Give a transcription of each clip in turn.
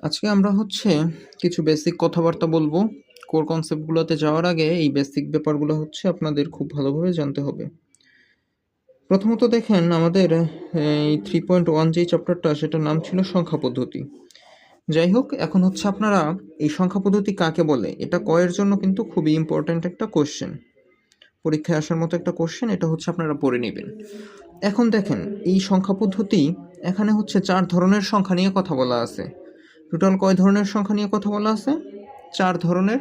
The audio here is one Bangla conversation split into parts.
আজকে আমরা কিছু বেসিক কথাবার্তা বলবো। কোর কনসেপ্টগুলোতে যাওয়ার আগে এই বেসিক ব্যাপারগুলো আপনাদের খুব ভালোভাবে জানতে হবে। প্রথমত দেখেন আমাদের এই 3.1 যেই চ্যাপ্টারটা সেটার নাম ছিল সংখ্যা পদ্ধতি। যাই হোক, এখন আপনারা এই সংখ্যা পদ্ধতি কাকে বলে, এটা কয়ের জন্য কিন্তু খুবই ইম্পর্ট্যান্ট একটা কোশ্চেন, পরীক্ষায় আসার মতো একটা কোশ্চেন। এটা আপনারা পড়ে নেবেন। এখন দেখেন এই সংখ্যা পদ্ধতি, এখানে 4 ধরনের সংখ্যা নিয়ে কথা বলা আছে। টোটাল কয় ধরনের সংখ্যা নিয়ে কথা বলা আছে? 4 ধরনের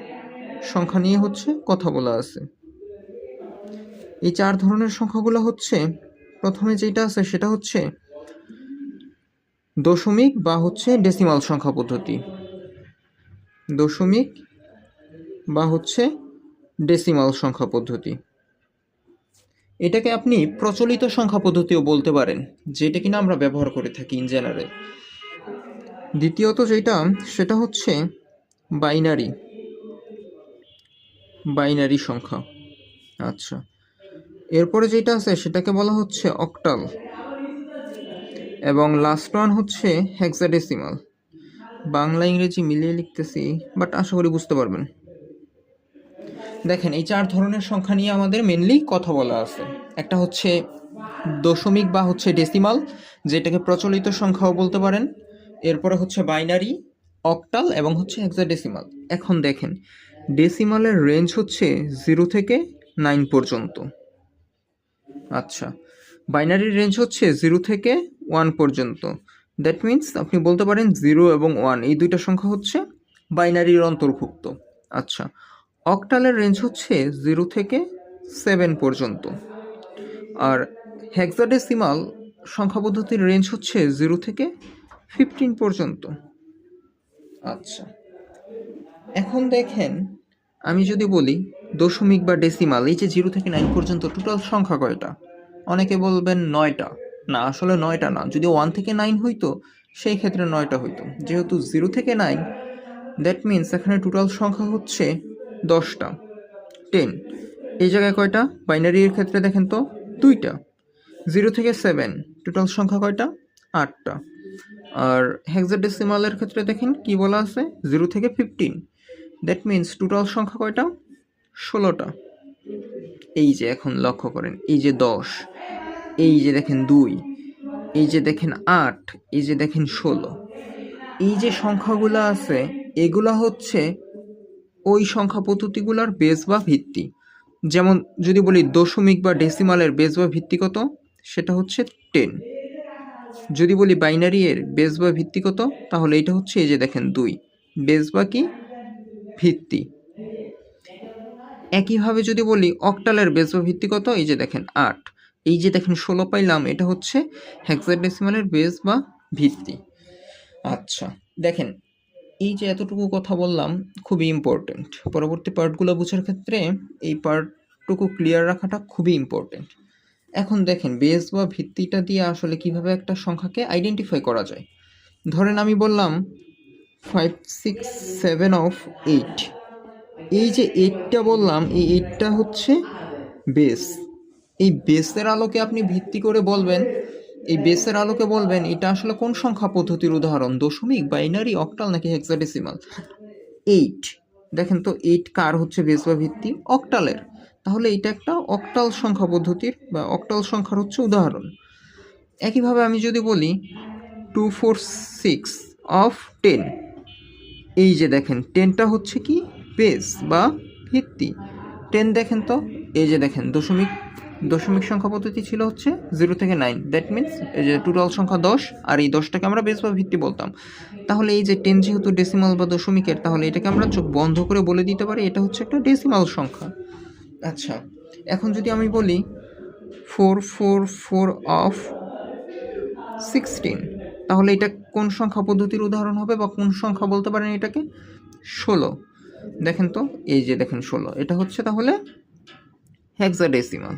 সংখ্যা নিয়ে কথা বলা আছে। এই 4 ধরনের সংখ্যাগুলো প্রথমে যেটা আছে সেটা দশমিক বা ডেসিমাল সংখ্যা পদ্ধতি। দশমিক বা ডেসিমাল সংখ্যা পদ্ধতি, এটাকে আপনি প্রচলিত সংখ্যা পদ্ধতিও বলতে পারেন, যেটা কিনা আমরা ব্যবহার করে থাকি ইন জেনারেল। দ্বিতীয়ত যেটা সেটা বাইনারি বাইনারি সংখ্যা। আচ্ছা, এরপরে যেটা আছে সেটাকে বলা অক্টাল, এবং লাস্ট ওয়ান হেক্সাডেসিমাল। বাংলা ইংরেজি মিলিয়ে লিখতেছি, বাট আশা করি বুঝতে পারবেন। দেখেন এই 4 ধরনের সংখ্যা নিয়ে আমাদের মেনলি কথা বলা আছে। একটা দশমিক বা ডেসিমাল, যেটাকে প্রচলিত সংখ্যাও বলতে পারেন। এরপরে বাইনারি, অক্টাল এবং হেক্সাডেসিমাল। এখন দেখেন ডেসিমালের রেঞ্জ 0 থেকে 9 পর্যন্ত। আচ্ছা, বাইনারির রেঞ্জ 0 থেকে 1 পর্যন্ত। দ্যাট মিন্স আপনি বলতে পারেন 0 এবং 1 এই দুইটা সংখ্যা বাইনারির অন্তর্ভুক্ত। আচ্ছা, অক্টালের রেঞ্জ 0 থেকে 7 পর্যন্ত, আর হেক্সাডেসিমাল সংখ্যা পদ্ধতির রেঞ্জ 0 থেকে 15 পর্যন্ত। আচ্ছা, এখন দেখেন আমি যদি বলি দশমিক বা ডেসিমাল, এই যে 0 থেকে 9 পর্যন্ত টোটাল সংখ্যা কয়টা? অনেকে বলবেন 9টা। না, আসলে 9টা না। যদি 1 থেকে 9 হইতো সেই ক্ষেত্রে 9টা হইতো। যেহেতু 0 থেকে 9, দ্যাট মিন্স এখানে টোটাল সংখ্যা 10টা, 10। এই জায়গায় কয়টা? বাইনারির ক্ষেত্রে দেখেন তো 2টা। 0 থেকে 7 টোটাল সংখ্যা কয়টা? 8টা। আর হেক্সাডেসিমালের ক্ষেত্রে দেখেন কি বলা আছে? 0 থেকে 15। দ্যাট মিন্স টোটাল সংখ্যা কয়টা? 16টা। এই যে এখন লক্ষ্য করেন, এই যে 10, এই যে দেখেন 2, এই যে দেখেন 8, এই যে দেখেন 16। এই যে সংখ্যাগুলো আছে এগুলা ওই সংখ্যা পদ্ধতিগুলোর বেস বা ভিত্তি। যেমন যদি বলি দশমিক বা ডেসিমালের বেস বা ভিত্তি কত, সেটা 10। যদি বলি বাইনারি এর বেস বা ভিত্তি কত, তাহলে এটা এই যে দেখেন 2, বেস বা কি ভিত্তি। একইভাবে যদি বলি অক্টালের বেস বা ভিত্তি কত, এই যে দেখেন 8, এই যে দেখেন 16 পাইলাম, এটা হেক্সাডেসিমালের বেস বা ভিত্তি। আচ্ছা, দেখেন এই যে এতটুকু কথা বললাম খুবই ইম্পর্টেন্ট। পরবর্তী পার্টগুলো বোঝার ক্ষেত্রে এই পার্টটুকু ক্লিয়ার রাখাটা খুবই ইম্পর্টেন্ট। এখন দেখেন বেস বা ভিত্তিটা দিয়ে আসলে কিভাবে একটা সংখ্যাকে আইডেন্টিফাই করা যায়। ধরেন আমি বললাম 5, 6, 7 অফ 8। এই যে 8টা বললাম, এই 8টা বেস। এই বেসের আলোকে আপনি ভিত্তি করে বলবেন, এই বেসের আলোকে বলবেন এটা আসলে কোন সংখ্যা পদ্ধতির উদাহরণ, দশমিক, বাইনারি, অক্টাল নাকি হেক্সাডেসিমাল। 8, দেখেন তো 8 কার বেস বা ভিত্তি? অক্টালের। তাহলে এটা একটা অক্টাল সংখ্যা পদ্ধতির বা অক্টাল সংখ্যার উদাহরণ। একইভাবে আমি যদি বলি 2, 4, 6 অফ 10, এই যে দেখেন 10টা কি বেস বা ভিত্তি। 10 দেখেন তো, এই যে দেখেন দশমিক সংখ্যা পদ্ধতি ছিল 0 থেকে 9। দ্যাট মিন্স এই যে টোটাল সংখ্যা 10, আর এই 10টাকে আমরা বেস বা ভিত্তি বলতাম। তাহলে এই যে 10 যেহেতু ডেসিমাল বা দশমিকের, তাহলে এটাকে আমরা চোখ বন্ধ করে বলে দিতে পারি এটা একটা ডেসিমাল সংখ্যা। আচ্ছা, এখন যদি আমি বলি 4, 4, 4 অফ 16, তাহলে এটা কোন সংখ্যা পদ্ধতির উদাহরণ হবে বা কোন সংখ্যা বলতে পারেন এটাকে? 16। দেখেন তো, এই যে দেখেন 16, এটা তাহলে হেক্সাডেসিমাল।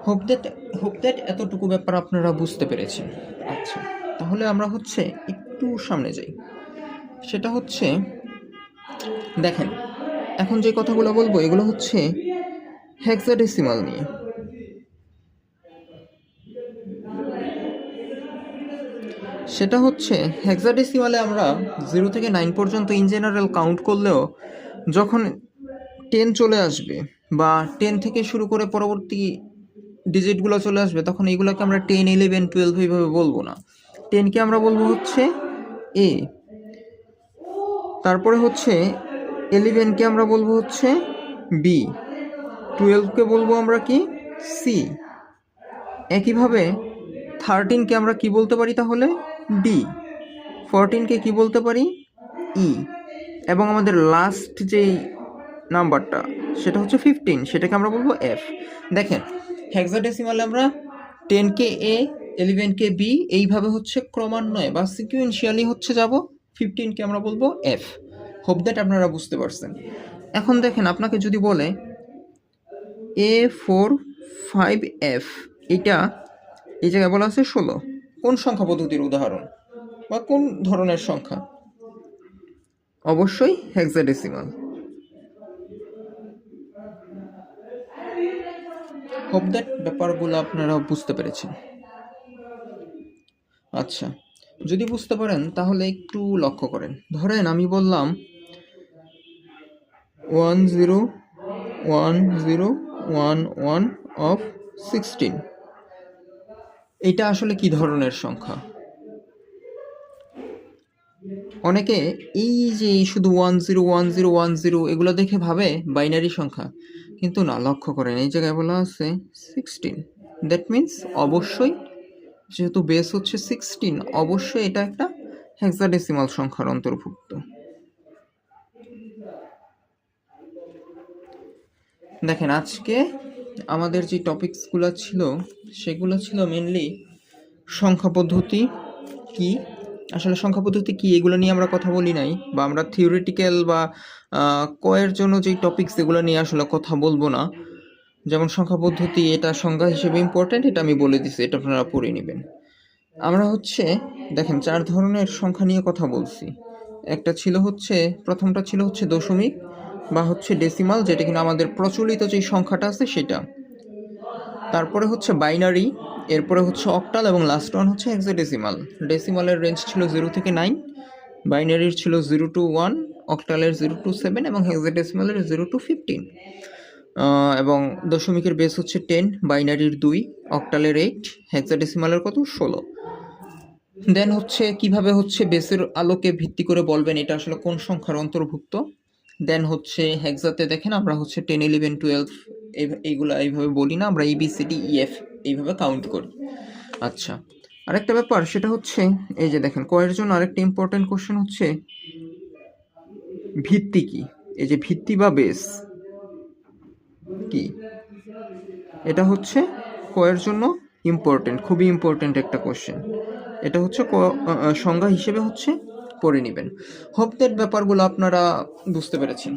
হোপ দ্যাট এতটুকু ব্যাপার আপনারা বুঝতে পেরেছেন। আচ্ছা, তাহলে আমরা একটু সামনে যাই। সেটা দেখেন এখন যে কথাগুলো বলবো এগুলো হেক্সাডেসিমাল নিয়ে। সেটা হচ্ছে হেক্সাডেসিমালে আমরা 0 থেকে 9 পর্যন্ত ইন জেনারেল কাউন্ট করলেও যখন 10 চলে আসবে বা 10 থেকে শুরু করে পরবর্তী ডিজিটগুলো চলে আসবে, তখন এইগুলোকে আমরা 10, 11, 12 এইভাবে বলবো না। 10কে আমরা বলবো হচ্ছে এ, তারপরে হচ্ছে 11কে আমরা বলবো হচ্ছে বি, 12কে বলবো আমরা কি সি, একইভাবে 13কে আমরা কি বলতে পারি তাহলে ডি, 14কে কি বলতে পারি ই, এবং আমাদের লাস্ট যেই নাম্বারটা সেটা হচ্ছে 15, সেটাকে আমরা বলবো এফ। দেখেন হেক্সাডেসিমালে আমরা 10কে এ, 11কে বি, এইভাবে হচ্ছে ক্রমান্বয়ে বা সিকুয়েন্সিয়ালি হচ্ছে যাব, 15কে আমরা বলবো এফ। হোপ দ্যাট আপনারা বুঝতে পারছেন। এখন দেখেন আপনাকে যদি বলে A45F, এটা এই জায়গায় বলা আছে 16, কোন সংখ্যা পদ্ধতির উদাহরণ বা কোন ধরনের সংখ্যা? অবশ্যই হেক্সাডেসিমাল। হোপ দ্যাট ব্যাপারগুলো আপনারা বুঝতে পেরেছেন। আচ্ছা, যদি বুঝতে পারেন তাহলে একটু লক্ষ্য করেন। ধরেন আমি বললাম 101011 of 16, এটা আসলে কি ধরনের সংখ্যা? অনেকে এই যে শুধু 101010 এগুলো দেখে ভাবে বাইনারি সংখ্যা, কিন্তু না, লক্ষ্য করেন এই জায়গায় বলা আছে 16, দ্যাট মিন্স অবশ্যই যেহেতু বেস হচ্ছে 16, অবশ্যই এটা একটা হেক্সাডেসিমাল সংখ্যার অন্তর্ভুক্ত। দেখেন আজকে আমাদের যে টপিকসগুলো ছিল সেগুলো ছিল মেনলি সংখ্যা পদ্ধতি কি, আসলে সংখ্যা পদ্ধতি কি এগুলো নিয়ে আমরা কথা বলি নাই, বা আমরা থিওরিটিক্যাল বা কয়ের জন্য যেই টপিকস এগুলো নিয়ে আসলে কথা বলবো না। যেমন সংখ্যা পদ্ধতি এটা সংজ্ঞা হিসেবে ইম্পর্ট্যান্ট, এটা আমি বলে দিছি, এটা আপনারা পড়ে নেবেন। আমরা হচ্ছে দেখেন 4 ধরনের সংখ্যা নিয়ে কথা বলছি। একটা ছিল হচ্ছে, প্রথমটা ছিল হচ্ছে দশমিক বা হচ্ছে ডেসিমাল, যেটা কিনা আমাদের প্রচলিত যেই সংখ্যাটা আছে সেটা। তারপরে হচ্ছে বাইনারি, এরপরে হচ্ছে অক্টাল, এবং লাস্ট ওয়ান হচ্ছে হেক্সাডেসিমাল। ডেসিমালের রেঞ্জ ছিল 0 থেকে 9, বাইনারির ছিল 0 to 1, অক্টালের 0 to 7 এবং হেক্সাডেসিমালের 0 to 15। এবং দশমিকের বেস হচ্ছে 10, বাইনারির 2, অক্টালের 8, হেক্সাডেসিমালের কত 16। দেন হচ্ছে কিভাবে হচ্ছে বেসের আলোকে ভিত্তি করে বলবেন এটা আসলে কোন সংখ্যার অন্তর্ভুক্ত। দেন হচ্ছে হেক্সাতে দেখেন আমরা হচ্ছে 10, 11, 12 এইগুলো এইভাবে বলি না, আমরা ABCDEF এইভাবে কাউন্ট করি। আচ্ছা, আরেকটা ব্যাপার সেটা হচ্ছে এই যে দেখেন কয়ের জন্য আরেকটা ইম্পর্টেন্ট কোশ্চেন হচ্ছে ভিত্তি কি। এই যে ভিত্তি বা বেস কি, এটা হচ্ছে কয়ের জন্য ইম্পর্টেন্ট, খুবই ইম্পর্টেন্ট একটা কোশ্চেন। এটা হচ্ছে সংজ্ঞা হিসেবে হচ্ছে পড়ে নেবেন। হোপ দ্যাট ব্যাপারগুলো আপনারা বুঝতে পেরেছেন।